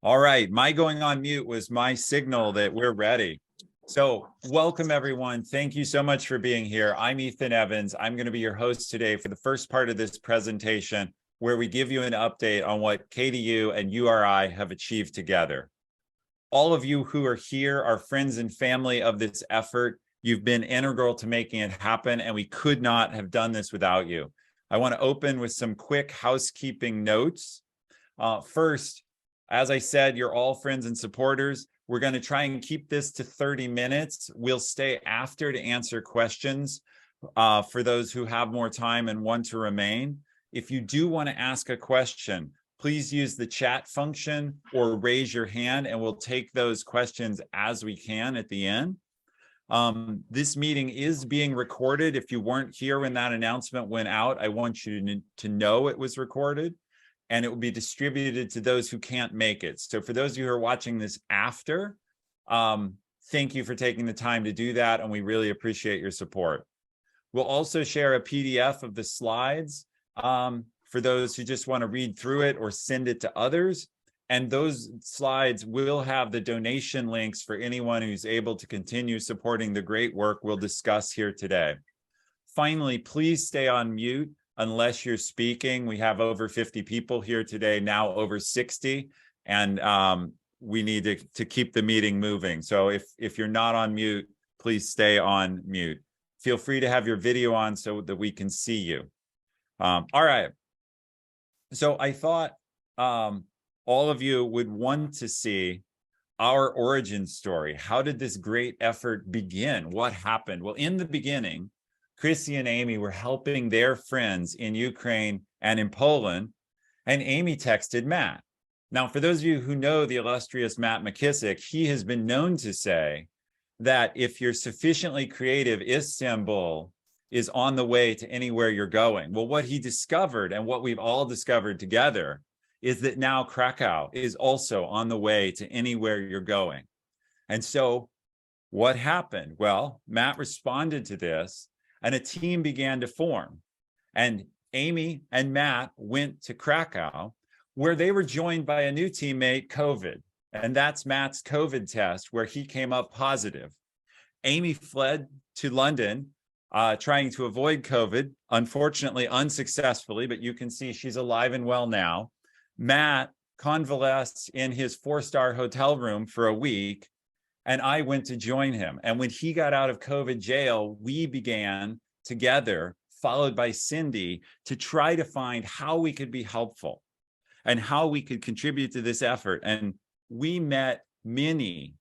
All right, my going on mute was my signal that we're ready. So welcome everyone. Thank you so much for being here. I'm Ethan Evans. I'm going to be your host today for the first part of this presentation, where we give you an update on what KDU and URI have achieved together. All of you who are here are friends and family of this effort. You've been integral to making it happen, and we could not have done this without you. I want to open with some quick housekeeping notes. First, as I said, you're all friends and supporters. We're going to try and keep this to 30 minutes. We'll stay after to answer questions for those who have more time and want to remain. If you do want to ask a question, please use the chat function or raise your hand, and we'll take those questions as we can at the end. This meeting is being recorded. If you weren't here when that announcement went out, I want you to know it was recorded, and it will be distributed to those who can't make it. So for those of you who are watching this after, thank you for taking the time to do that, and we really appreciate your support. We'll also share a PDF of the slides for those who just want to read through it or send it to others. And those slides will have the donation links for anyone who's able to continue supporting the great work we'll discuss here today. Finally, please stay on mute unless you're speaking. We have over 50 people here today, now over 60, and we need to keep the meeting moving. So if you're not on mute, please stay on mute. Feel free to have your video on so that we can see you. All right. So I thought all of you would want to see our origin story. How did this great effort begin? What happened? Well, in the beginning, Chrissy and Amy were helping their friends in Ukraine and in Poland, and Amy texted Matt. Now, for those of you who know the illustrious Matt McKissick, he has been known to say that if you're sufficiently creative, Istanbul is on the way to anywhere you're going. Well, what he discovered, and what we've all discovered together, is that now Krakow is also on the way to anywhere you're going. And so what happened? Well, Matt responded to this, and a team began to form. And Amy and Matt went to Krakow, where they were joined by a new teammate, COVID. And that's Matt's COVID test, where he came up positive. Amy fled to London, trying to avoid COVID, unfortunately, unsuccessfully, but you can see she's alive and well now. Matt convalesced in his 4-star hotel room for a week, and I went to join him. And when he got out of COVID jail, we began together, followed by Cindy, to try to find how we could be helpful and how we could contribute to this effort. And we met many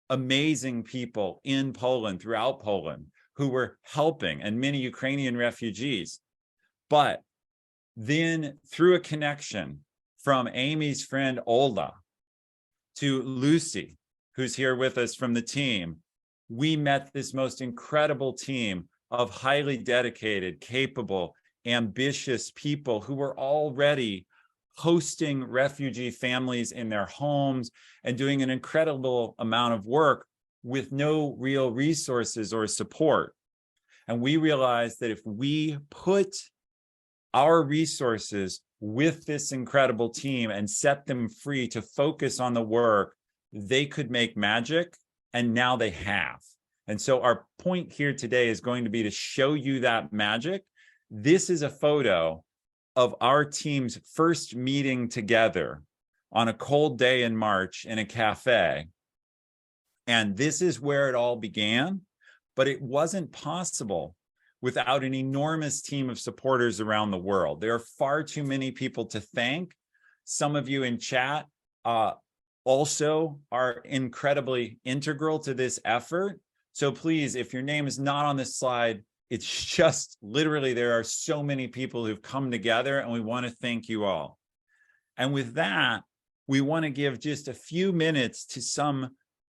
amazing people in Poland, throughout Poland, who were helping, and many Ukrainian refugees. But then through a connection from Amy's friend Ola to Lucy, who's here with us from the team, we met this most incredible team of highly dedicated, capable, ambitious people who were already hosting refugee families in their homes and doing an incredible amount of work with no real resources or support. And we realized that if we put our resources with this incredible team and set them free to focus on the work, they could make magic, and now they have. And so our point here today is going to be to show you that magic. This is a photo of our team's first meeting together on a cold day in March in a cafe. And this is where it all began, but it wasn't possible without an enormous team of supporters around the world. There are far too many people to thank. Some of you in chat also are incredibly integral to this effort. So please, if your name is not on this slide, it's just literally there are so many people who've come together, and we want to thank you all. And with that, we want to give just a few minutes to some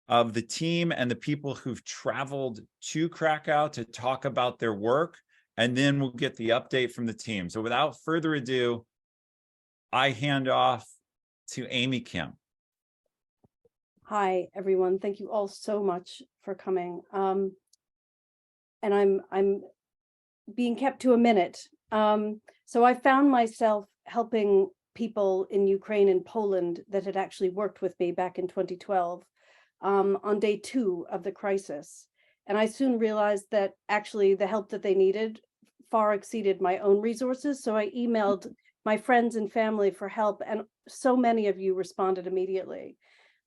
of the team and the people who've traveled to Krakow to talk about their work, and then we'll get the update from the team. So without further ado, I hand off to Amy Kim. Hi, everyone. Thank you all so much for coming. And I'm being kept to a minute. So I found myself helping people in Ukraine and Poland that had actually worked with me back in 2012 on day 2 of the crisis. And I soon realized that actually the help that they needed far exceeded my own resources. So I emailed my friends and family for help, and so many of you responded immediately.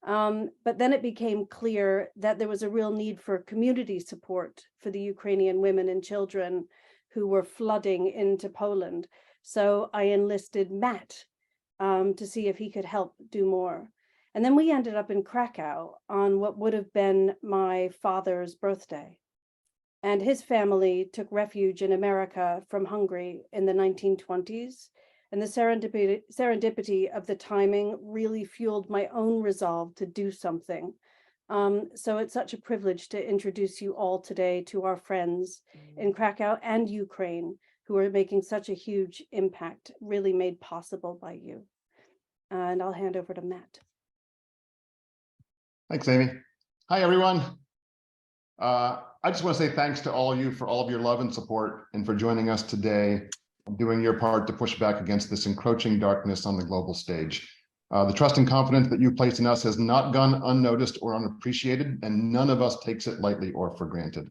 But then it became clear that there was a real need for community support for the Ukrainian women and children who were flooding into Poland. So I enlisted Matt to see if he could help do more. And then we ended up in Krakow on what would have been my father's birthday. And his family took refuge in America from Hungary in the 1920s. And the serendipity of the timing really fueled my own resolve to do something. So it's such a privilege to introduce you all today to our friends in Krakow and Ukraine who are making such a huge impact, really made possible by you. And I'll hand over to Matt. Thanks, Amy. Hi, everyone. I just want to say thanks to all of you for all of your love and support and for joining us today, doing your part to push back against this encroaching darkness on the global stage. The trust and confidence that you place in us has not gone unnoticed or unappreciated, and none of us takes it lightly or for granted.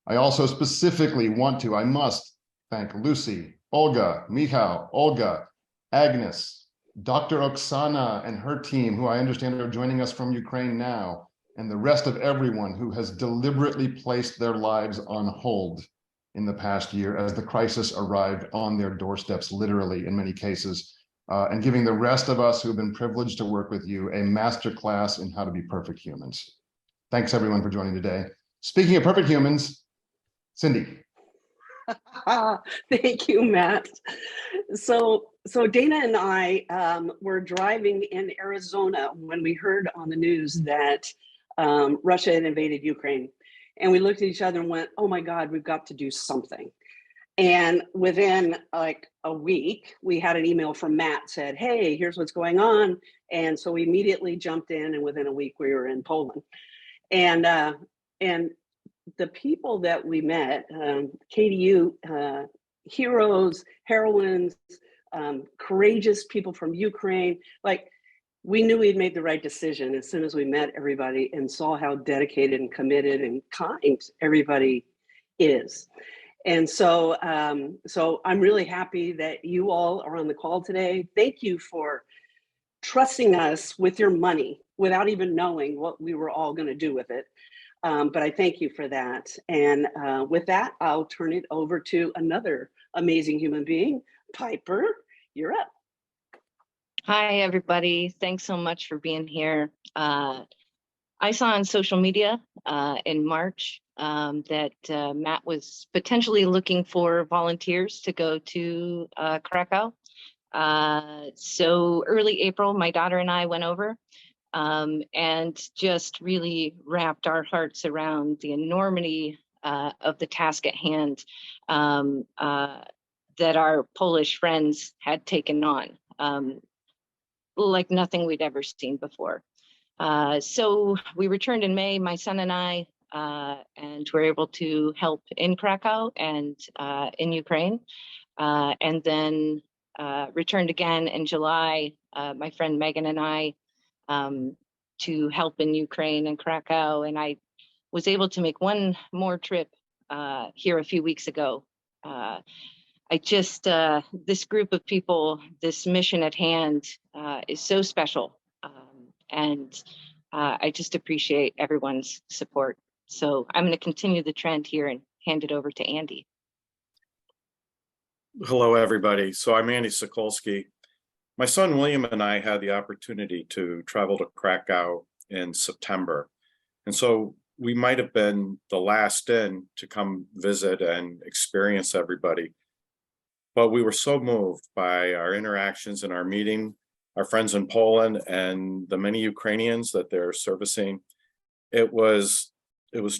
I also specifically I must thank Lucy, Olga, Michał, Olga, Agnes, Dr. Oksana and her team, who I understand are joining us from Ukraine now, and the rest of everyone who has deliberately placed their lives on hold in the past year as the crisis arrived on their doorsteps, literally in many cases, and giving the rest of us who've been privileged to work with you a masterclass in how to be perfect humans. Thanks everyone for joining today. Speaking of perfect humans, Cindy. Thank you, Matt. So Dana and I were driving in Arizona when we heard on the news that Russia had invaded Ukraine. And we looked at each other and went, oh my God, we've got to do something. And within like a week, we had an email from Matt said, hey, here's what's going on. And so we immediately jumped in, and within a week we were in Poland. And the people that we met, KDU heroes, heroines, courageous people from Ukraine, like we knew we'd made the right decision as soon as we met everybody and saw how dedicated and committed and kind everybody is. And so, so I'm really happy that you all are on the call today. Thank you for trusting us with your money without even knowing what we were all going to do with it. But I thank you for that. And with that, I'll turn it over to another amazing human being. Piper, you're up. Hi, everybody. Thanks so much for being here. I saw on social media in March that Matt was potentially looking for volunteers to go to Krakow. So early April, my daughter and I went over and just really wrapped our hearts around the enormity of the task at hand that our Polish friends had taken on, like nothing we'd ever seen before. So we returned in May, my son and I, and were able to help in Krakow and in Ukraine, and then returned again in July, my friend Megan and I, to help in Ukraine and Krakow. And I was able to make one more trip here a few weeks ago. I just, this group of people, this mission at hand is so special. And I just appreciate everyone's support. So I'm going to continue the trend here and hand it over to Andy. Hello, everybody. So I'm Andy Sokolski. My son William and I had the opportunity to travel to Krakow in September. And so we might have been the last in to come visit and experience everybody. But we were so moved by our interactions and our meeting, our friends in Poland and the many Ukrainians that they're servicing. It was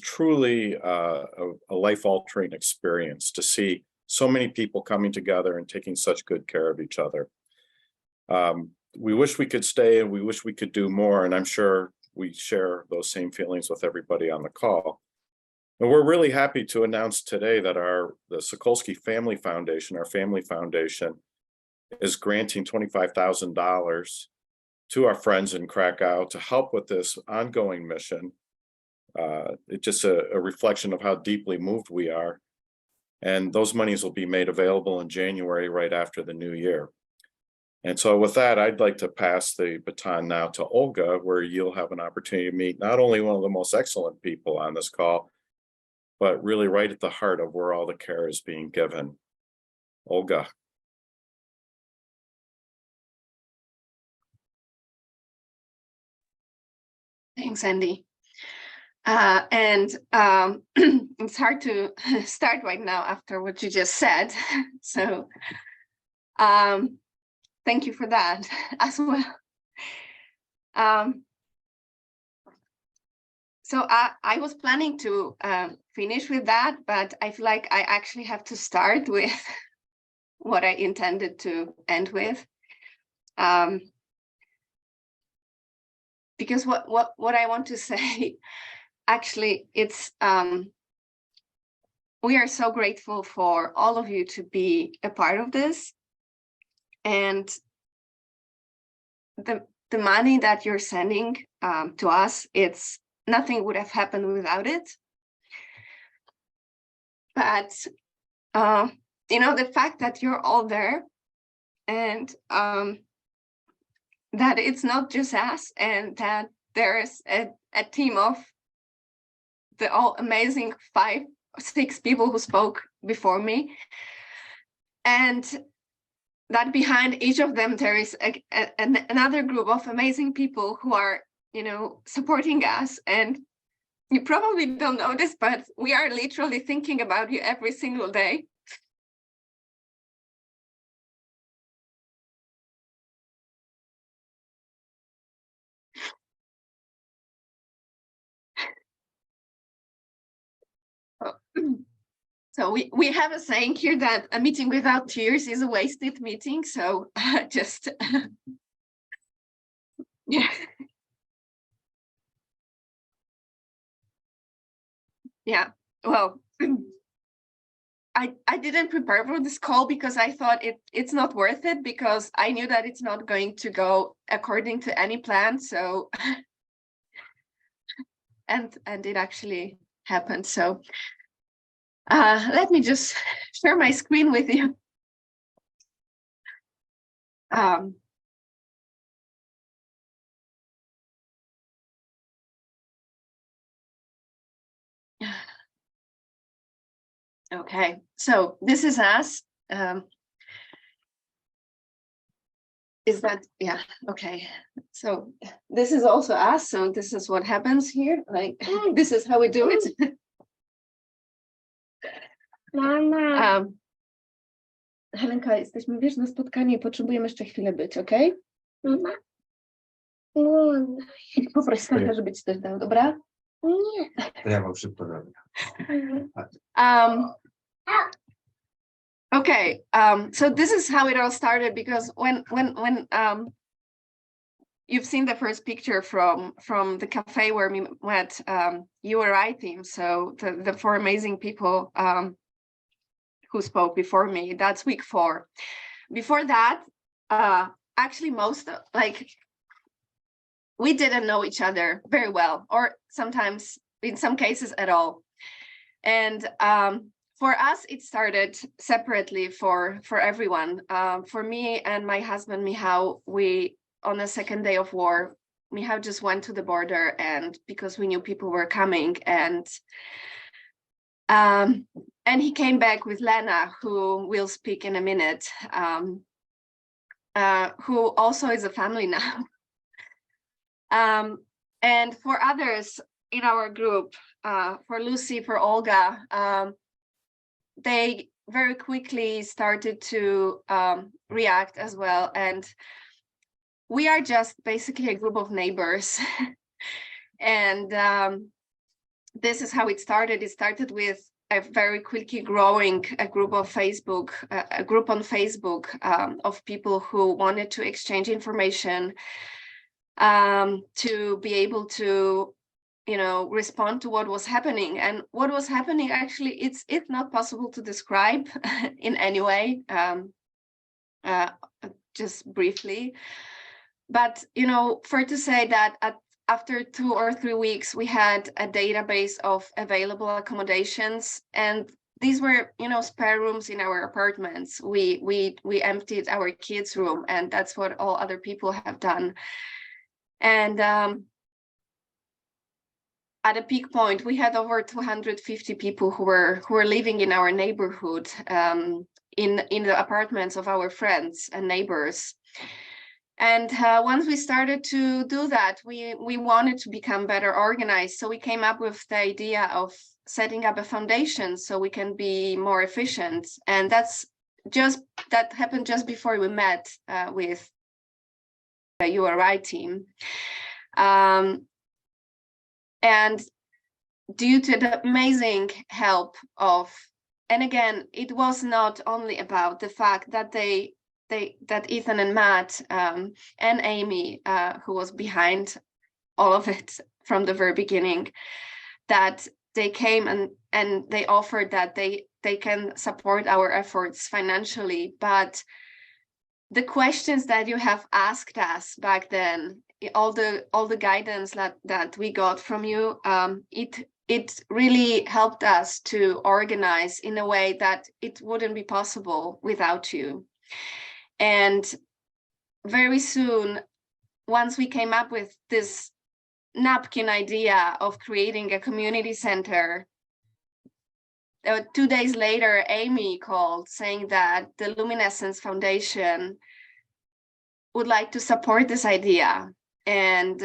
truly a life-altering experience to see so many people coming together and taking such good care of each other. We wish we could stay and we wish we could do more, and I'm sure we share those same feelings with everybody on the call. And we're really happy to announce today that the Sokolski Family Foundation, our family foundation, is granting $25,000 to our friends in Krakow to help with this ongoing mission. It's just a reflection of how deeply moved we are. And those monies will be made available in January, right after the new year. And so with that, I'd like to pass the baton now to Olga, where you'll have an opportunity to meet not only one of the most excellent people on this call, but really right at the heart of where all the care is being given. Olga. Thanks, Andy. It's hard to start right now after what you just said. So thank you for that as well. So I was planning to finish with that, but I feel like I actually have to start with what I intended to end with. Because what I want to say, actually, it's we are so grateful for all of you to be a part of this, and the money that you're sending to us, it's nothing would have happened without it. But you know, the fact that you're all there, and that it's not just us, and that there's a team of the all amazing 5 or 6 people who spoke before me, and that behind each of them there is another group of amazing people who are, you know, supporting us. And you probably don't know this, but we are literally thinking about you every single day. So we have a saying here that a meeting without tears is a wasted meeting. So just yeah. Yeah, well, I didn't prepare for this call because I thought it's not worth it, because I knew that it's not going to go according to any plan. So and it actually happened. So let me just share my screen with you. Okay, so this is us. Is that, yeah, okay. So this is also us. So this is what happens here. Like, this is how we do it. Mama. Helenka, jesteśmy, wiesz, na spotkanie i potrzebujemy jeszcze chwilę być, okej? Mama. Poproś Stefę, żeby ci coś dał, dobra? Nie. To ja wam szybko robię. Okay, so this is how it all started, because when you've seen the first picture from the cafe where we met URI team, so the 4 amazing people who spoke before me, that's week 4. Before that, actually we didn't know each other very well, or sometimes in some cases at all. And for us, it started separately for everyone. For me and my husband, Michał, we, on the 2nd day of war, Michał just went to the border, and because we knew people were coming, and he came back with Lena, who will speak in a minute, who also is a family now. And for others in our group, for Lucy, for Olga, they very quickly started to react as well. And we are just basically a group of neighbors. And this is how it started. It started with a very quickly growing group on Facebook of people who wanted to exchange information, to be able to, you know, respond to what was happening. And what was happening, actually, it's not possible to describe in any way. just briefly. But, you know, fair to say that after 2 or 3 weeks, we had a database of available accommodations, and these were, you know, spare rooms in our apartments. We emptied our kids' room, and that's what all other people have done. And at a peak point, we had over 250 people who were living in our neighborhood, in the apartments of our friends and neighbors. And once we started to do that, we wanted to become better organized. So we came up with the idea of setting up a foundation so we can be more efficient. And that happened just before we met with the URI team. And due to the amazing help of, and again, it was not only about the fact that that Ethan and Matt and Amy, who was behind all of it from the very beginning, that they came and they offered that they can support our efforts financially. But the questions that you have asked us back then, all the guidance that we got from you, it really helped us to organize in a way that it wouldn't be possible without you. And very soon, once we came up with this napkin idea of creating a community center, 2 days later, Amy called saying that the Luminescence Foundation would like to support this idea. And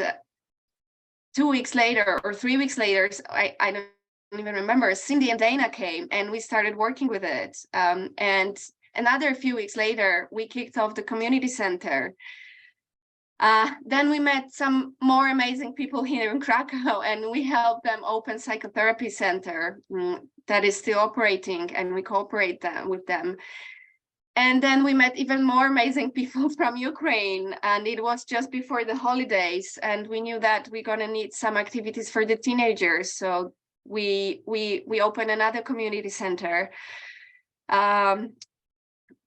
2 weeks later or 3 weeks later, I don't even remember, Cindy and Dana came and we started working with it. And another few weeks later, we kicked off the community center. Then we met some more amazing people here in Krakow, and we helped them open psychotherapy center that is still operating, and we cooperate with them. And then we met even more amazing people from Ukraine, and it was just before the holidays, and we knew that we're gonna need some activities for the teenagers. So we opened another community center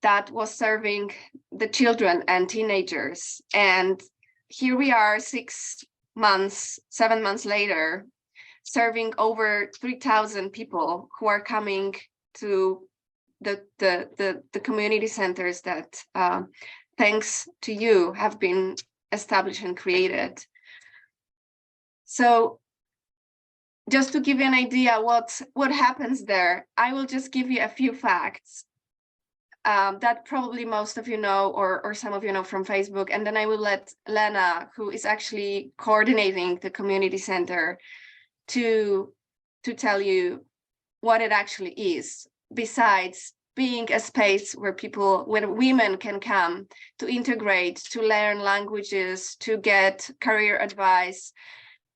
that was serving the children and teenagers. And here we are 7 months later, serving over 3,000 people who are coming to the community centers that, thanks to you, have been established and created. So just to give you an idea what happens there, I will just give you a few facts that probably most of you know, or some of you know from Facebook, and then I will let Lena, who is actually coordinating the community center, to tell you what it actually is, besides being a space where women can come to integrate, to learn languages, to get career advice,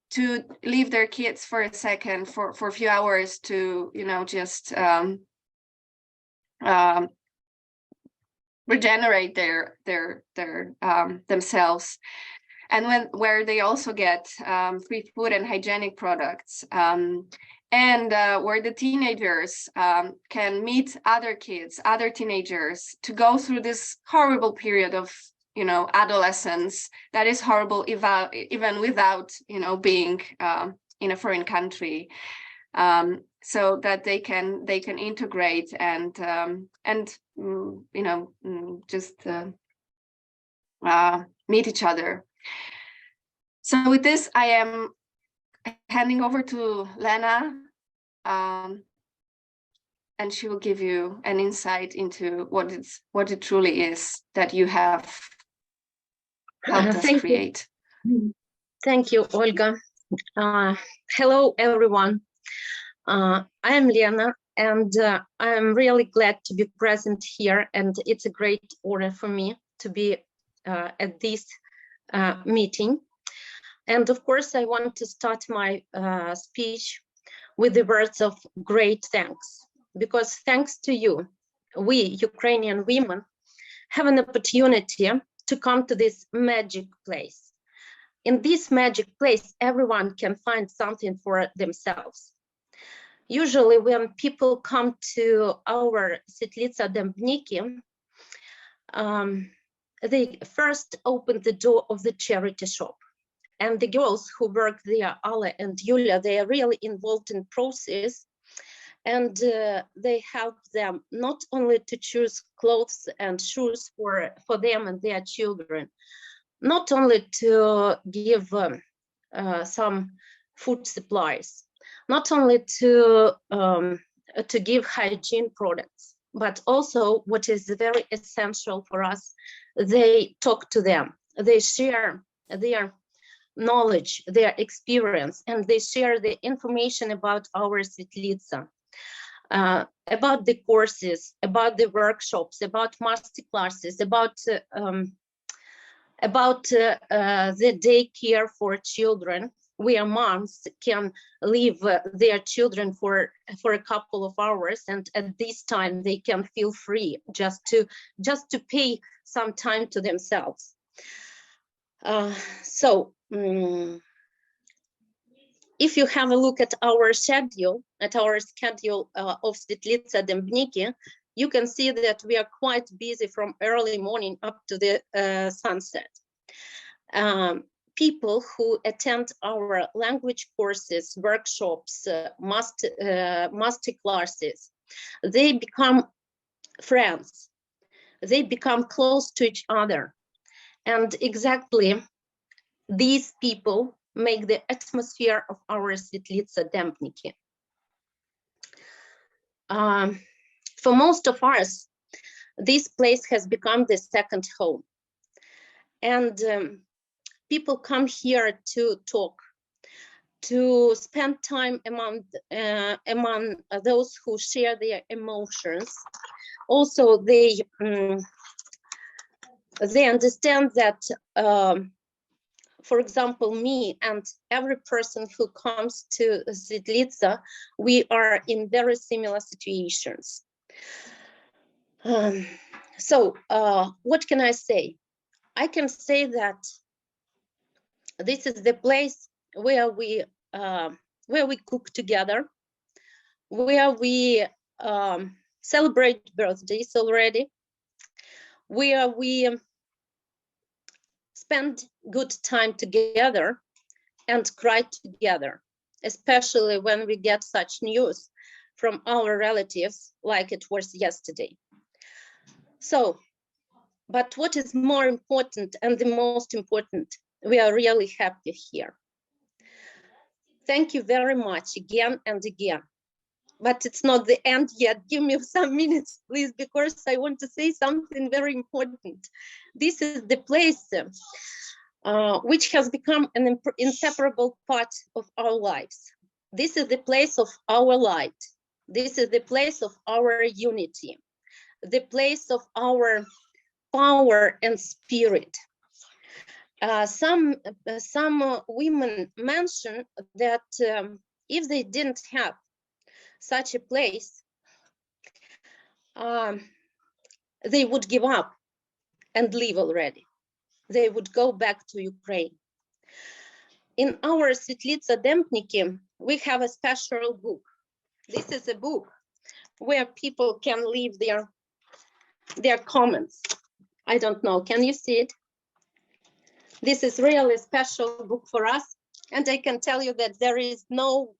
to leave their kids for a second, for a few hours, to, you know, just regenerate themselves, and where they also get free food and hygienic products, and where the teenagers can meet other kids, other teenagers, to go through this horrible period of, you know, adolescence that is horrible even without, you know, being in a foreign country, so that they can integrate and you know, just meet each other. So with this, I am handing over to Lena, and she will give you an insight into what it truly is that you have helped us create. Thank you, Olga. Hello, everyone. I am Lena, and I'm really glad to be present here, and it's a great honor for me to be at this meeting. And of course, I want to start my speech with the words of great thanks, because thanks to you, we Ukrainian women have an opportunity to come to this magic place. In this magic place, everyone can find something for themselves. Usually when people come to our Svetlitsa Dembniki, they first opened the door of the charity shop. And the girls who work there, Ala and Yulia, they are really involved in process. And they help them not only to choose clothes and shoes for them and their children, not only to give some food supplies, not only to give hygiene products, but also what is very essential for us, they talk to them, they share their knowledge, their experience, and they share the information about our Svetlitsa, about the courses, about the workshops, about master classes, about the daycare for children, where moms can leave their children for a couple of hours, and at this time they can feel free just to pay some time to themselves. If you have a look at our schedule, of Svetlitsa Dembniki, you can see that we are quite busy from early morning up to the sunset. People who attend our language courses, workshops, master classes, they become friends. They become close to each other. And exactly these people make the atmosphere of our Svetlitsa Dembniki. For most of us, this place has become the second home. And people come here to talk, to spend time among those who share their emotions. Also, they understand that, for example, me and every person who comes to Svetlitsa, we are in very similar situations. What can I say? I can say that this is the place where we cook together, where we celebrate birthdays already, where we spend good time together and cry together, especially when we get such news from our relatives like it was yesterday. But what is more important, and the most important, we are really happy here. Thank you very much again and again. But it's not the end yet. Give me some minutes, please, because I want to say something very important. This is the place which has become an inseparable part of our lives. This is the place of our light. This is the place of our unity, the place of our power and spirit. Some women mention that if they didn't have such a place, they would give up and leave already. They would go back to Ukraine. In our Svetlitsa Dembniki, we have a special book. This is a book where people can leave their comments. I don't know, can you see it? This is really a special book for us, and I can tell you that there is no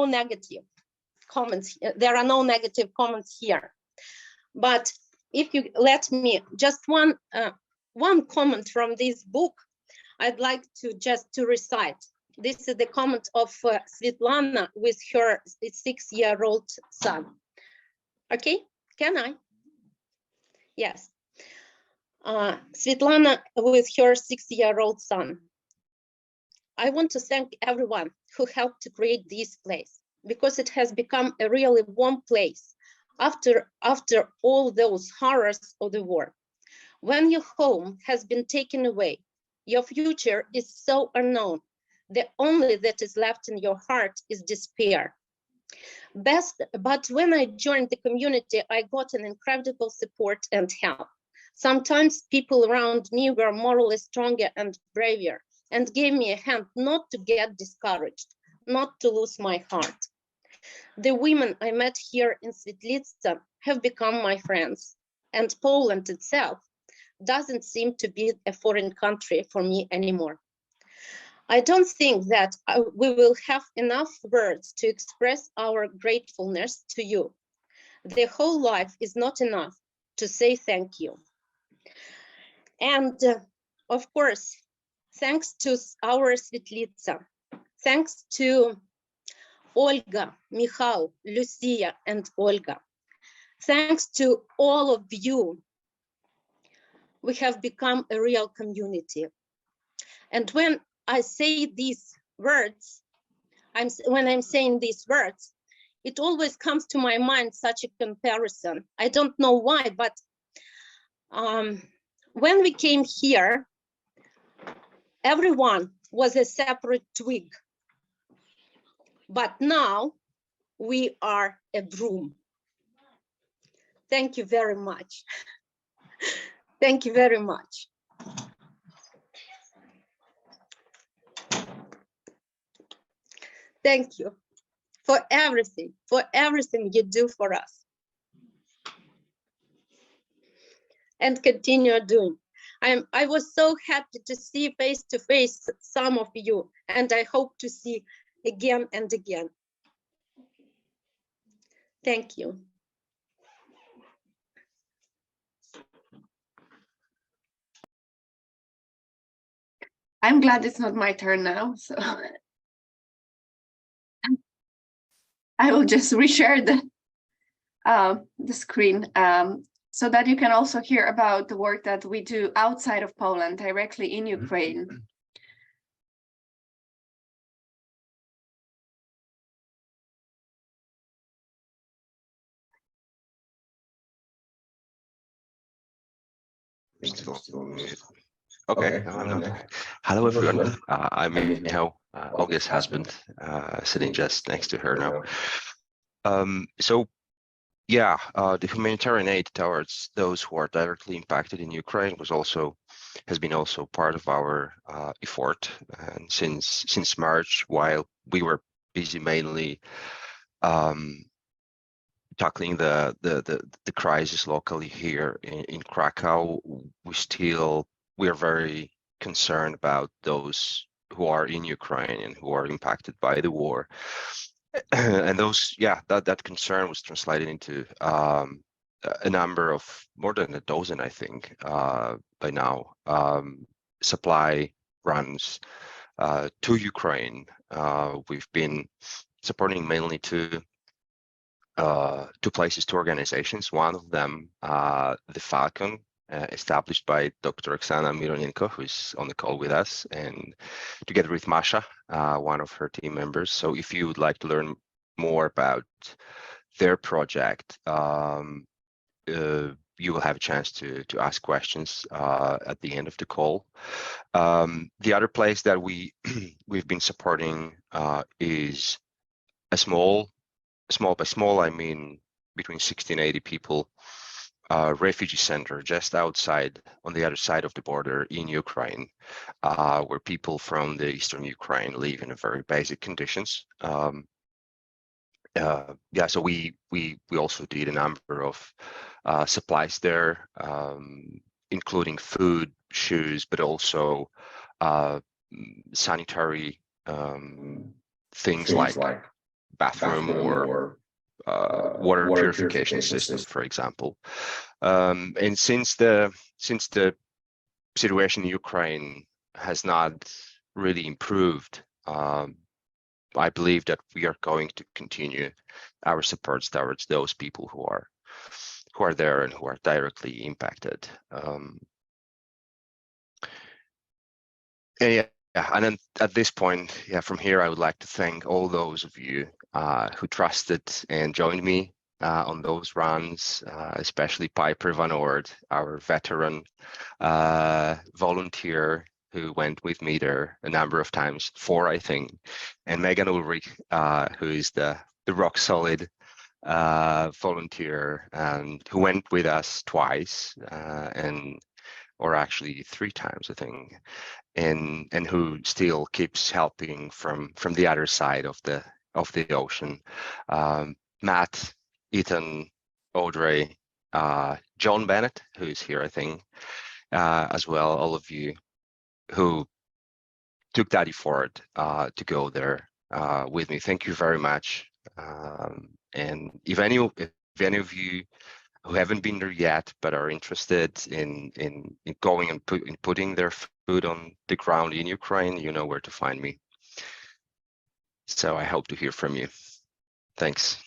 negative comments. There are no negative comments here. But if you let me, just one comment from this book, I'd like to recite. This is the comment of Svetlana with her 6-year-old son. Okay, can I? Yes. Svetlana with her 6-year-old son. I want to thank everyone who helped to create this place, because it has become a really warm place after all those horrors of the war. When your home has been taken away, your future is so unknown. The only that is left in your heart is despair. But when I joined the community, I got an incredible support and help. Sometimes people around me were morally stronger and braver and gave me a hand not to get discouraged, not to lose my heart. The women I met here in Svetlitsa have become my friends, and Poland itself doesn't seem to be a foreign country for me anymore. I don't think that we will have enough words to express our gratefulness to you. The whole life is not enough to say thank you. And of course, thanks to our Svetlitsa, thanks to Olga, Michal, Lucia, and Olga, thanks to all of you, we have become a real community. And when I say these words, when I'm saying these words, it always comes to my mind such a comparison. I don't know why, but when we came here, everyone was a separate twig. But now we are a broom. Thank you very much. Thank you very much. Thank you for everything you do for us. And continue doing. I was so happy to see face to face some of you, and I hope to see again and again. Thank you. I'm glad it's not my turn now, so I will just reshare the screen so that you can also hear about the work that we do outside of Poland, directly in Ukraine. Okay. Hello, everyone. I'm Michał, Olga's husband, sitting just next to her now. The humanitarian aid towards those who are directly impacted in Ukraine has been also part of our effort. And since March, while we were busy mainly tackling the crisis locally here in Krakow, we are very concerned about those who are in Ukraine and who are impacted by the war. And that concern was translated into a number of more than a dozen, I think, by now, supply runs to Ukraine. We've been supporting mainly two places, two organizations. One of them, the Falcon, established by Dr. Oksana Mironenko, who's on the call with us, and together with Masha, one of her team members. So if you would like to learn more about their project, you will have a chance to ask questions at the end of the call. The other place that we've been supporting is a small by small, I mean between 60 and 80 people, refugee center just outside on the other side of the border in Ukraine, where people from the eastern Ukraine live in very basic conditions. So we also did a number of supplies there, including food, shoes, but also sanitary things like bathroom or water purification system, for example. And since the situation in Ukraine has not really improved, I believe that we are going to continue our supports towards those people who are there and who are directly impacted. And then at this point, from here, I would like to thank all those of you who trusted and joined me on those runs, especially Piper Van Oord, our veteran volunteer who went with me there a number of times, 4, I think, and Megan Ulrich, who is the rock solid volunteer and who went with us twice, or actually 3 times, I think, and who still keeps helping from the other side of the ocean. Matt, Ethan, Audrey, John Bennett, who is here, I think, as well, all of you who took that effort to go there with me. Thank you very much. And if any of you who haven't been there yet but are interested in going and putting their foot on the ground in Ukraine, you know where to find me. So I hope to hear from you. Thanks.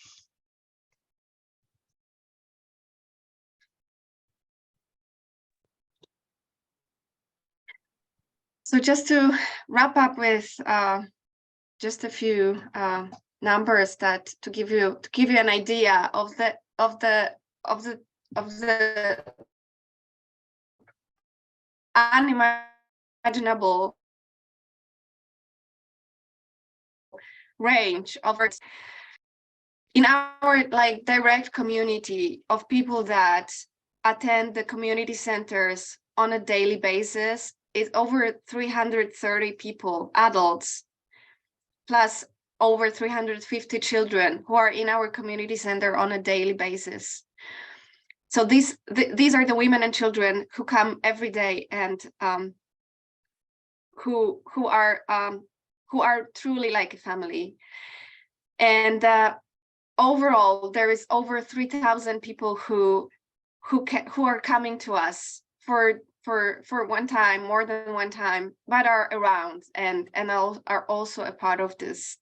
So just to wrap up with just a few numbers that to give you an idea of the unimaginable range of in our like direct community of people that attend the community centers on a daily basis is over 330 people, adults, plus over 350 children who are in our community center on a daily basis. So these are the women and children who come every day and who are truly like a family. And overall, there is over 3,000 people who are coming to us for one time, more than one time, but are around and are also a part of this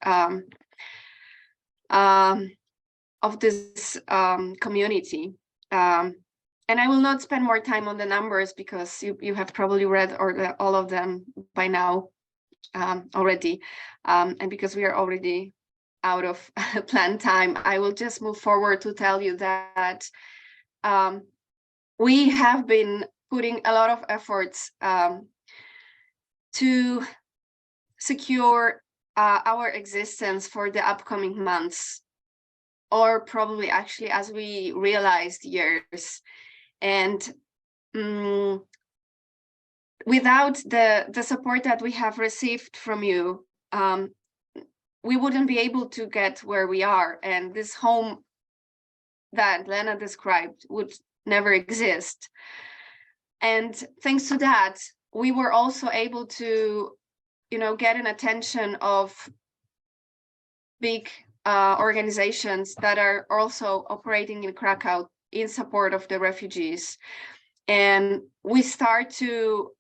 community. And I will not spend more time on the numbers because you have probably read all of them by now already, and because we are already out of planned time, I will just move forward to tell you that we have been putting a lot of efforts to secure our existence for the upcoming months, or probably actually, as we realized, years. And without the support that we have received from you, we wouldn't be able to get where we are, and this home that Lena described would never exist. And thanks to that, we were also able to, get an attention of big organizations that are also operating in Krakow in support of the refugees. And we start to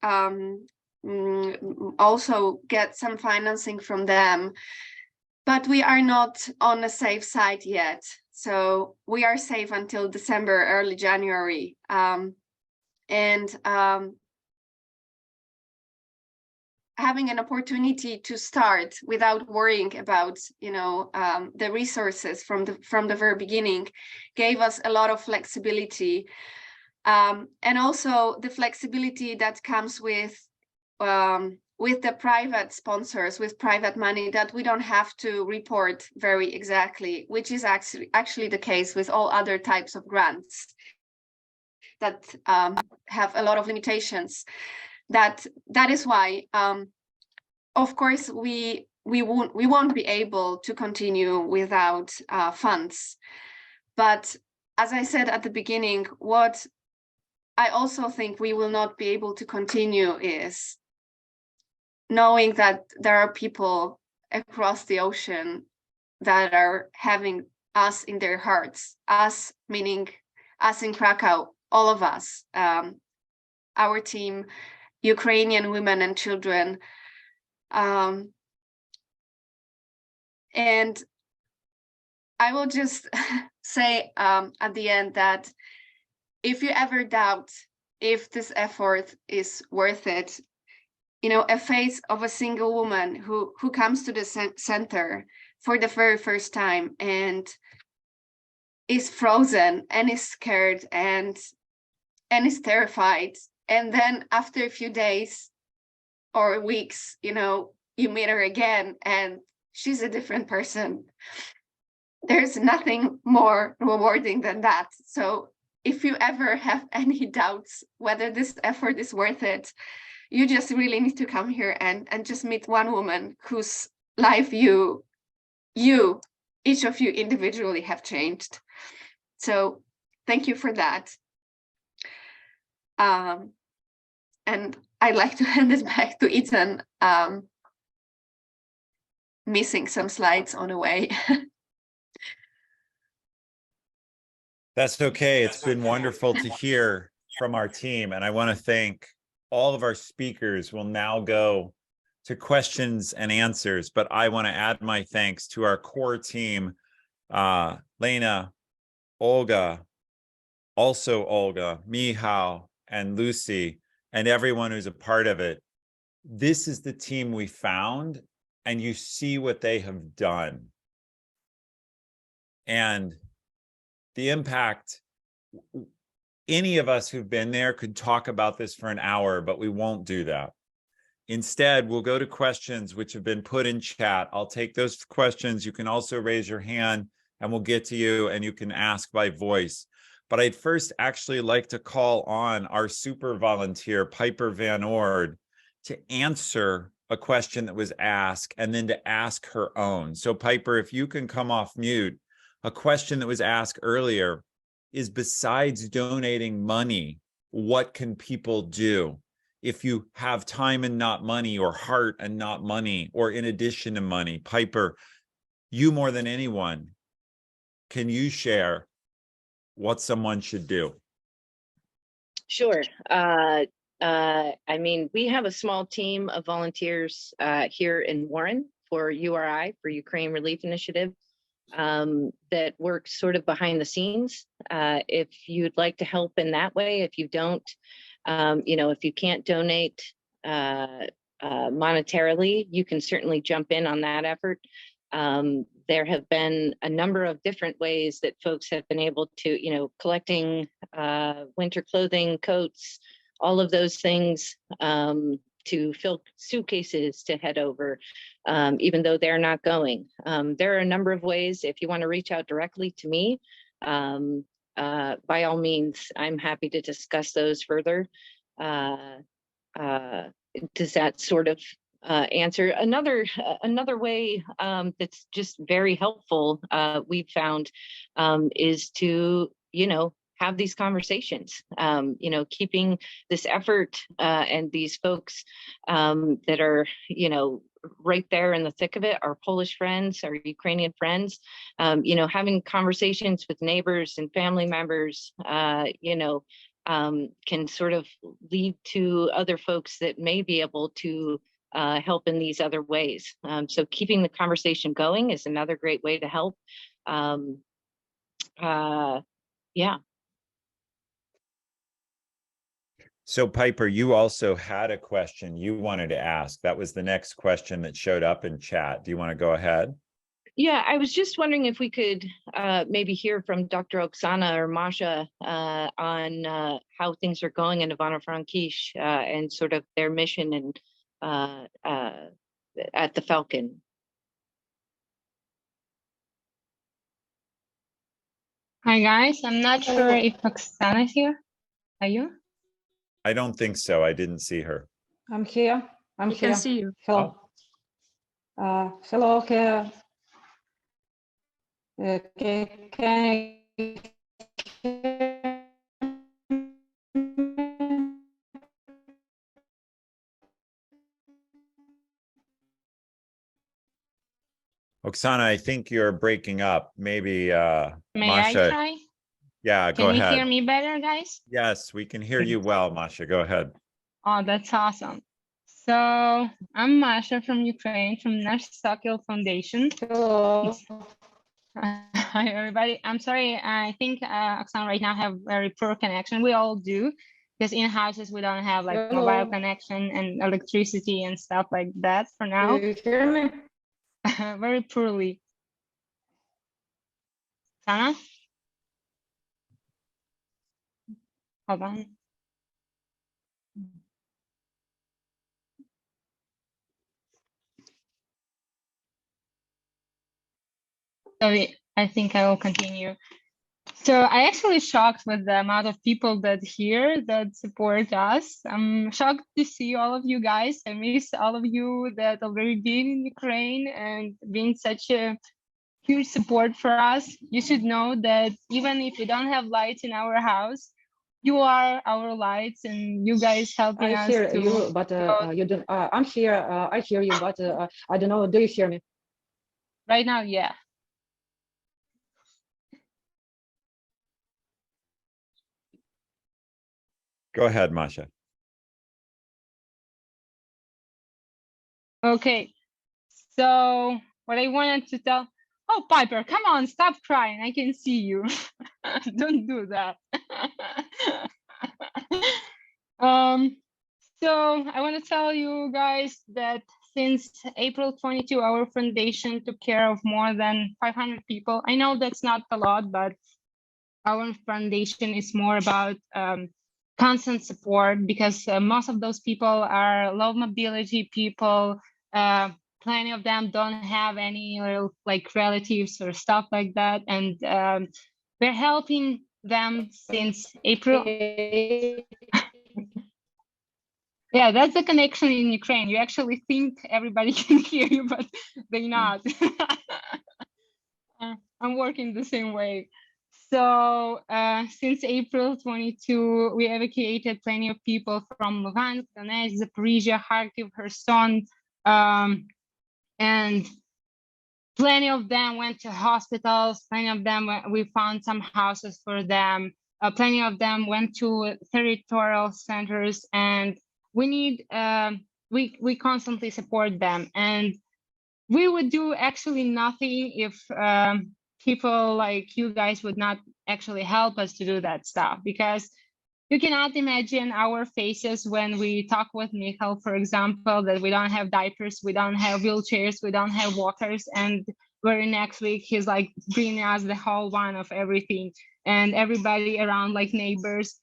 also get some financing from them, but we are not on a safe side yet. So we are safe until December, early January. Having an opportunity to start without worrying about, the resources from the very beginning gave us a lot of flexibility. And also the flexibility that comes with the private sponsors, with private money, that we don't have to report very exactly, which is actually the case with all other types of grants that have a lot of limitations. That is why, of course, we won't be able to continue without funds. But as I said at the beginning, what I also think we will not be able to continue is knowing that there are people across the ocean that are having us in their hearts, us meaning us in Krakow, all of us, our team, Ukrainian women and children. And I will just say at the end that if you ever doubt if this effort is worth it, a face of a single woman who comes to the center for the very first time and is frozen and is scared and is terrified, and then after a few days or weeks, you meet her again and she's a different person. There's nothing more rewarding than that. So if you ever have any doubts whether this effort is worth it, you just really need to come here and just meet one woman whose life each of you individually have changed. So thank you for that. And I'd like to hand it back to Ethan. Missing some slides on the way. That's okay. It's been wonderful to hear from our team. And I want to thank all of our speakers. We'll now go to questions and answers, but I want to add my thanks to our core team, Lena, Olga, also Olga, Mihao, and Lucy, and everyone who's a part of it. This is the team we found, and you see what they have done. And the impact, any of us who've been there could talk about this for an hour, but we won't do that. Instead, we'll go to questions which have been put in chat. I'll take those questions. You can also raise your hand and we'll get to you and you can ask by voice. But I'd first actually like to call on our super volunteer, Piper Van Ord, to answer a question that was asked and then to ask her own. So Piper, if you can come off mute, a question that was asked earlier is, besides donating money, what can people do? If you have time and not money, or heart and not money, or in addition to money, Piper, you more than anyone, can you share what someone should do? Sure. I mean, we have a small team of volunteers here in Warren for URI, for Ukraine Relief Initiative, that works sort of behind the scenes. If you'd like to help in that way, if you don't, if you can't donate monetarily, you can certainly jump in on that effort. There have been a number of different ways that folks have been able to, collecting winter clothing, coats, all of those things, to fill suitcases to head over, even though they're not going. There are a number of ways. If you want to reach out directly to me, by all means, I'm happy to discuss those further. Does that sort of answer? Another way that's just very helpful, we've found, is to, have these conversations, keeping this effort and these folks that are, right there in the thick of it, our Polish friends, our Ukrainian friends, having conversations with neighbors and family members, can sort of lead to other folks that may be able to help in these other ways. So keeping the conversation going is another great way to help. Yeah. So Piper, you also had a question you wanted to ask. That was the next question that showed up in chat. Do you want to go ahead? Yeah, I was just wondering if we could maybe hear from Dr. Oksana or Masha on how things are going in Ivano-Frankivsk and sort of their mission and at the Falcon. Hi guys, I'm not sure if Oksana is here. Are you? I don't think so. I didn't see her. I'm here. I'm We here. can see you. Hello. Hello. Can Oksana, I think you're breaking up. Maybe May Masha. I try? Yeah, go Can ahead. you hear me better, guys? Yes, we can hear you well, Masha. Go ahead. Oh, that's awesome. So I'm Masha from Ukraine, from Nash Sokol Foundation. Hello. Hi, everybody. I'm sorry. I think Oksana right now have very poor connection. We all do, because in houses we don't have like Hello. mobile connection and electricity and stuff like that for now. Do you hear me? Very poorly. Oksana? Hold on. So I think I will continue. So I actually shocked with the amount of people that here that support us. I'm shocked to see all of you guys. I miss all of you that already been in Ukraine and been such a huge support for us. You should know that even if we don't have lights in our house, you are our lights, and you guys helping I us hear to you, but go. you don't. I'm here. I hear you, but I don't know. Do you hear me? Right now, yeah. Go ahead, Masha. Okay. So what I wanted to tell, oh, Piper, come on, stop crying. I can see you. Don't do that. So I want to tell you guys that since April 22, our foundation took care of more than 500 people. I know that's not a lot, but our foundation is more about constant support, because most of those people are low mobility people. Plenty of them don't have any like relatives or stuff like that, and we're helping them since April. Yeah, that's the connection in Ukraine. You actually think everybody can hear you, but they're not. I'm working the same way. So since April 22, we evacuated plenty of people from Luhansk, Donetsk, Zaporizhia, Kharkiv, Kherson, and plenty of them went to hospitals. Plenty of them, we found some houses for them. Plenty of them went to territorial centers, and we need, we constantly support them. And we would do actually nothing if people like you guys would not actually help us to do that stuff, because you cannot imagine our faces when we talk with Michal, for example, that we don't have diapers, we don't have wheelchairs, we don't have walkers, and very next week he's like bringing us the whole one of everything, and everybody around, like neighbors,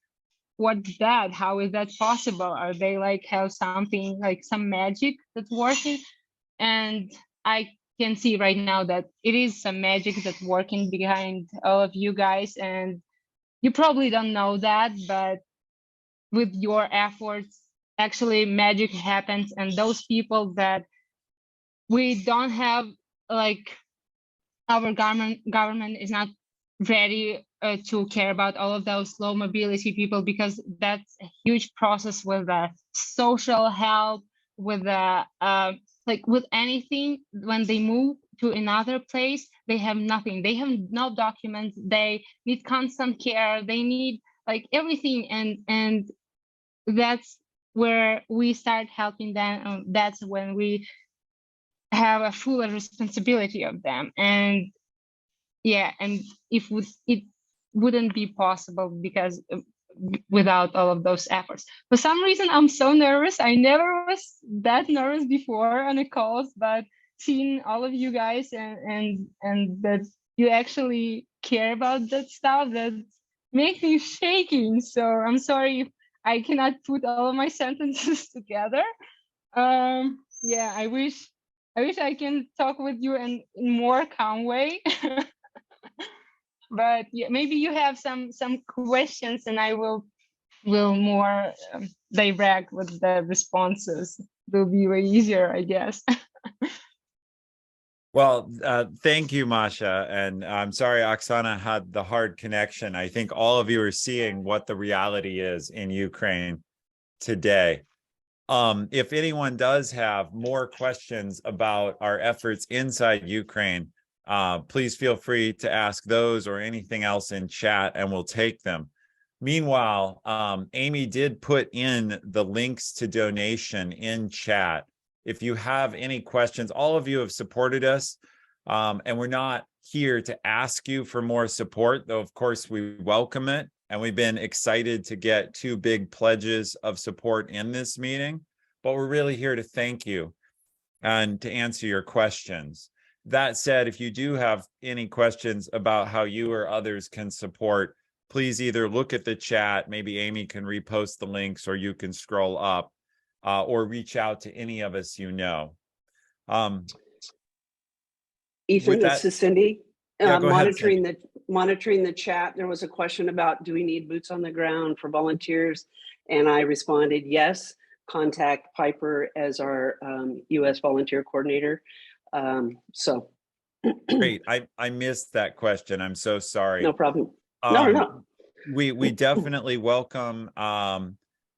what's that? How is that possible? Are they like have something like some magic that's working? And I can see right now that it is some magic that's working behind all of you guys, and you probably don't know that, but with your efforts, actually magic happens. And those people that we don't have, like our government is not ready to care about all of those low mobility people, because that's a huge process with the social help, with the like with anything. When they move to another place, they have nothing, they have no documents, they need constant care, they need like everything, and that's where we start helping them. That's when we have a fuller responsibility of them. And yeah, and it wouldn't be possible because without all of those efforts. For some reason, I'm so nervous. I never was that nervous before on the calls, but seeing all of you guys and that you actually care about that stuff, that makes me shaking. So I'm sorry if I cannot put all of my sentences together. Yeah, I wish I can talk with you in more calm way. But yeah, maybe you have some questions, and I will more direct with the responses. It'll be way easier, I guess. Well, thank you, Masha. And I'm sorry, Oksana had the hard connection. I think all of you are seeing what the reality is in Ukraine today. If anyone does have more questions about our efforts inside Ukraine, please feel free to ask those or anything else in chat, and we'll take them. Meanwhile, Amy did put in the links to donation in chat. If you have any questions, all of you have supported us, and we're not here to ask you for more support, though of course we welcome it. And we've been excited to get 2 big pledges of support in this meeting, but we're really here to thank you and to answer your questions. That said, if you do have any questions about how you or others can support, please either look at the chat, maybe Amy can repost the links, or you can scroll up, or reach out to any of us you know. Ethan, this is Cindy. Yeah, go ahead, Cindy. Monitoring the chat, there was a question about, do we need boots on the ground for volunteers? And I responded, yes, contact Piper as our US volunteer coordinator. So Great. I missed that question. I'm so sorry. No problem. No. We definitely welcome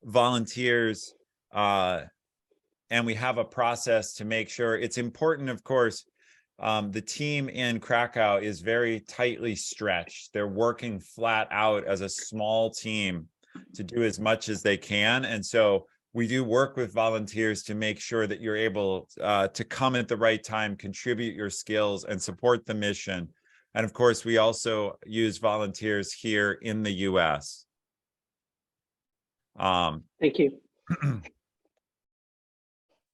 volunteers, and we have a process to make sure. It's important, of course. The team in Krakow is very tightly stretched. They're working flat out as a small team to do as much as they can. And so we do work with volunteers to make sure that you're able to come at the right time, contribute your skills, and support the mission. And of course, we also use volunteers here in the US. Thank you.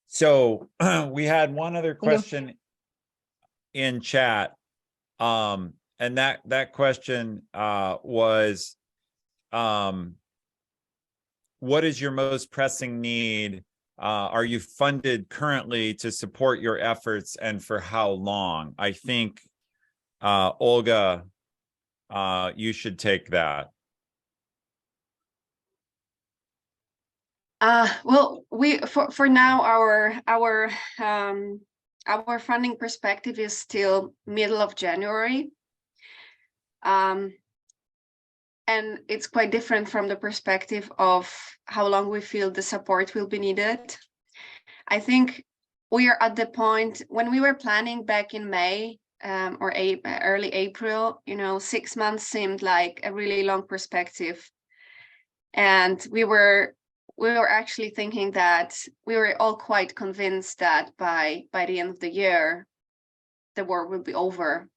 So we had one other question in chat. And that question was, what is your most pressing need? Are you funded currently to support your efforts, and for how long? I think, Olga, you should take that. Well, for now our funding perspective is still middle of January. And it's quite different from the perspective of how long we feel the support will be needed. I think we are at the point when we were planning back in May or early April, 6 months seemed like a really long perspective. And we were actually thinking that we were all quite convinced that by the end of the year, the war will be over.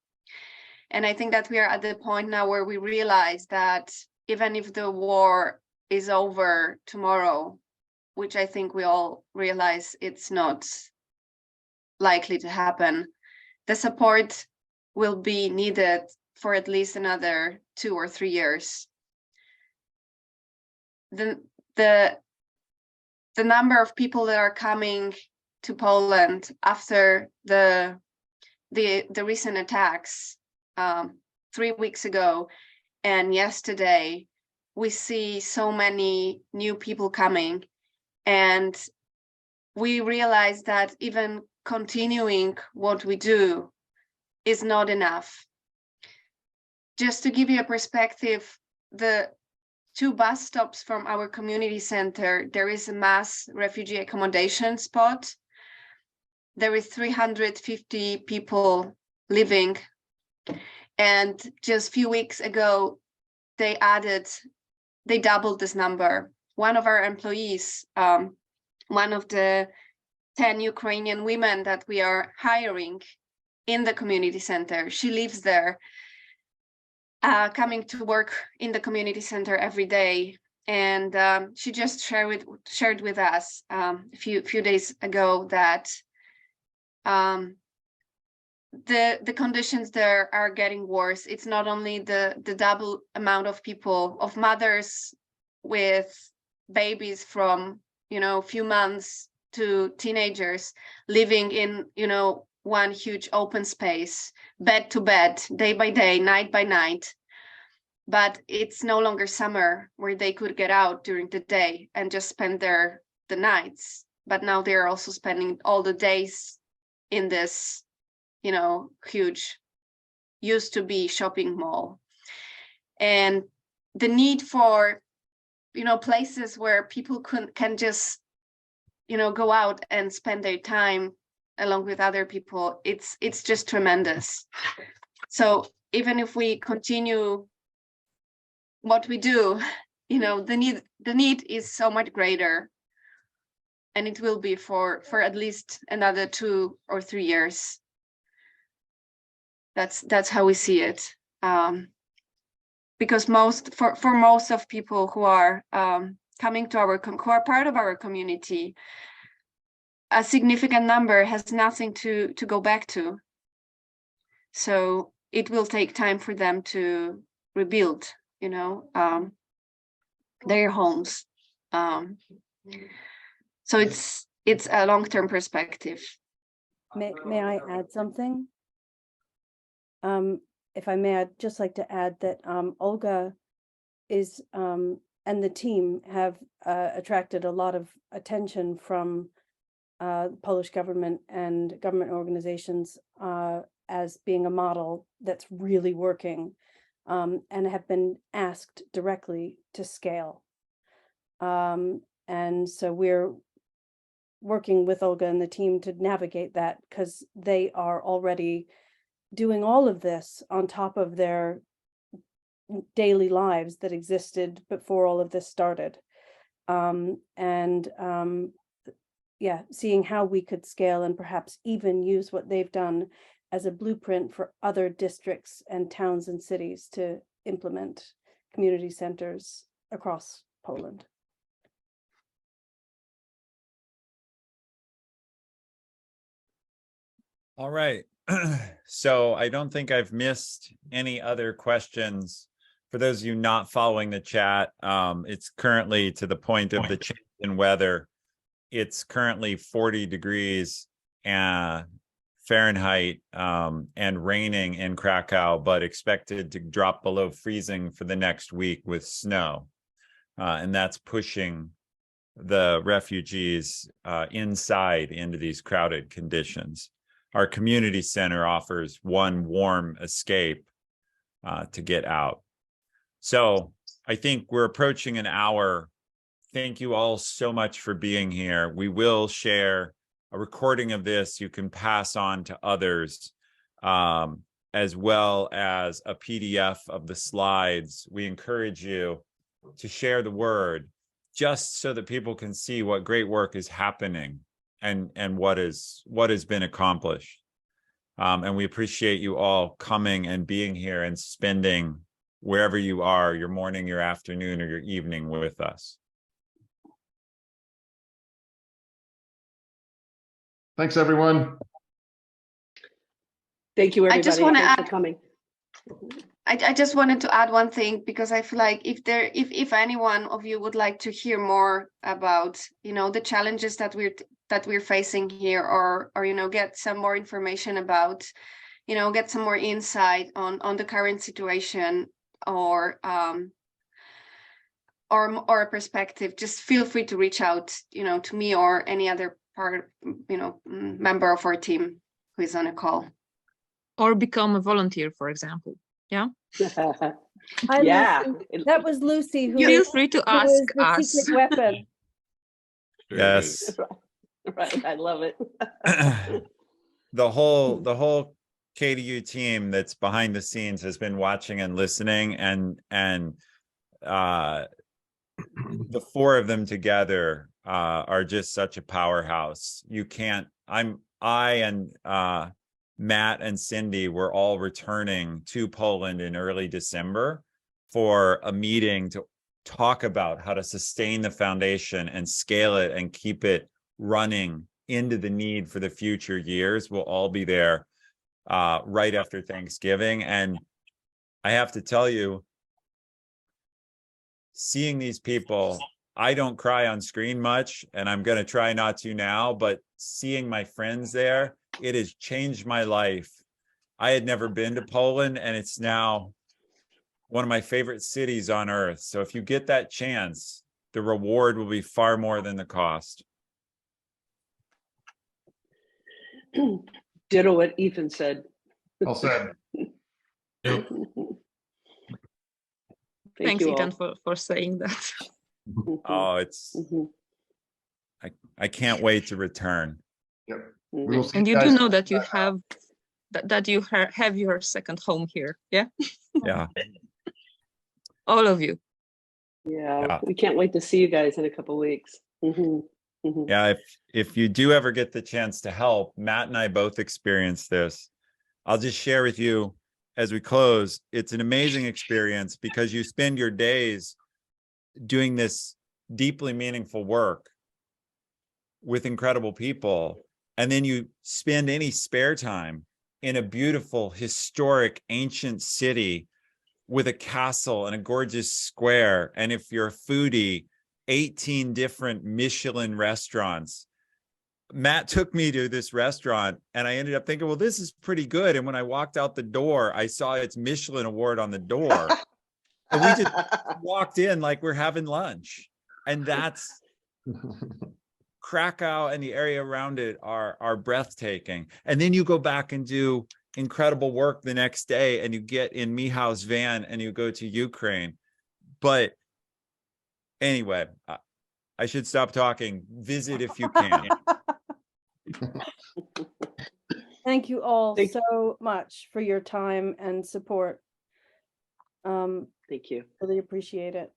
And I think that we are at the point now where we realize that even if the war is over tomorrow, which I think we all realize it's not likely to happen, the support will be needed for at least another 2 or 3 years. The number of people that are coming to Poland after the recent attacks 3 weeks ago and yesterday, we see so many new people coming, and we realize that even continuing what we do is not enough. Just to give you a perspective, the 2 bus stops from our community center, there is a mass refugee accommodation spot. There is 350 people living. And just a few weeks ago, they doubled this number. One of our employees, one of the 10 Ukrainian women that we are hiring in the community center, she lives there, coming to work in the community center every day. And she just shared with us a few days ago that the conditions there are getting worse. It's not only the double amount of people, of mothers with babies from few months to teenagers living in one huge open space, bed to bed, day by day, night by night. But it's no longer summer where they could get out during the day and just spend the nights. But now they're also spending all the days in this huge, used to be shopping mall. And the need for, places where people can just, go out and spend their time along with other people, it's just tremendous. So even if we continue what we do, the need is so much greater, and it will be for at least another 2 or 3 years. That's how we see it, because for most of people who are coming to who are part of our community, a significant number has nothing to go back to. So it will take time for them to rebuild, their homes. So it's a long-term perspective. May I add something? If I may, I'd just like to add that Olga is and the team have attracted a lot of attention from Polish government and government organizations as being a model that's really working, and have been asked directly to scale. And so we're working with Olga and the team to navigate that, because they are already doing all of this on top of their daily lives that existed before all of this started. Yeah, seeing how we could scale and perhaps even use what they've done as a blueprint for other districts and towns and cities to implement community centers across Poland. All right. So I don't think I've missed any other questions. For those of you not following the chat, it's currently to the point of the change in weather. It's currently 40 degrees Fahrenheit and raining in Krakow, but expected to drop below freezing for the next week with snow. And that's pushing the refugees inside into these crowded conditions. Our community center offers one warm escape to get out. So I think we're approaching an hour. Thank you all so much for being here. We will share a recording of this you can pass on to others, as well as a PDF of the slides. We encourage you to share the word, just so that people can see what great work is happening and what has been accomplished. And we appreciate you all coming and being here and spending, wherever you are, your morning, your afternoon, or your evening with us. Thanks, everyone. Thank you, everybody. I just want to Thanks add, for coming. I just wanted to add one thing, because I feel like if any one of you would like to hear more about, the challenges that we're facing here, or get some more information about, get some more insight on the current situation, or a perspective, just feel free to reach out, to me or any other member of our team who is on a call. Or become a volunteer, for example. Yeah. Hi, Yeah. Lucy. That was Lucy who Feel was, free to who ask was the us. secret weapon. Yes. Right. I love it. The whole KDU team that's behind the scenes has been watching and listening, and the four of them together are just such a powerhouse. You can't. I and Matt and Cindy were all returning to Poland in early December for a meeting to talk about how to sustain the foundation and scale it and keep it running into the need for the future years. We'll all be there right after Thanksgiving. And I have to tell you, seeing these people, I don't cry on screen much, and I'm going to try not to now, but seeing my friends there, it has changed my life. I had never been to Poland, and it's now one of my favorite cities on earth. So if you get that chance, the reward will be far more than the cost. Ditto what Ethan said. Well said. Thanks, you Ethan, all. for saying that. Oh, it's I can't wait to return. Yep. We will see And you guys do know that you have that you have your second home here. Yeah. Yeah. All of you. Yeah, we can't wait to see you guys in a couple weeks. Yeah, if you do ever get the chance to help, Matt and I both experienced this. I'll just share with you as we close. It's an amazing experience because you spend your days doing this deeply meaningful work with incredible people, and then you spend any spare time in a beautiful, historic, ancient city with a castle and a gorgeous square. And if you're a foodie, 18 different Michelin restaurants. Matt took me to this restaurant and I ended up thinking, well, this is pretty good. And when I walked out the door, I saw its Michelin award on the door. And we just walked in like we're having lunch. And that's Krakow and the area around it are breathtaking. And then you go back and do incredible work the next day, and you get in Michał's van and you go to Ukraine. But anyway, I should stop talking. Visit if you can. Thank you all so much for your time and support. Thank you. Really appreciate it.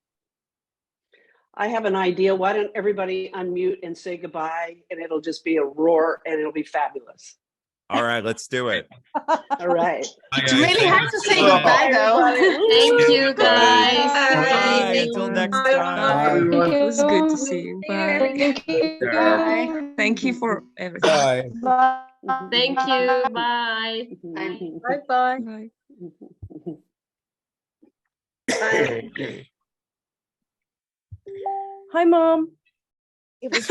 I have an idea. Why don't everybody unmute and say goodbye, and it'll just be a roar and it'll be fabulous. All right, let's do it. All right. It's really hard to say goodbye though. Thank you, guys. Bye. Until next time. It was good to see you. Bye. Thank you. Bye. Thank you for everything. Bye. Bye. Thank you. Bye. Bye bye. Bye. Hi, Mom. It was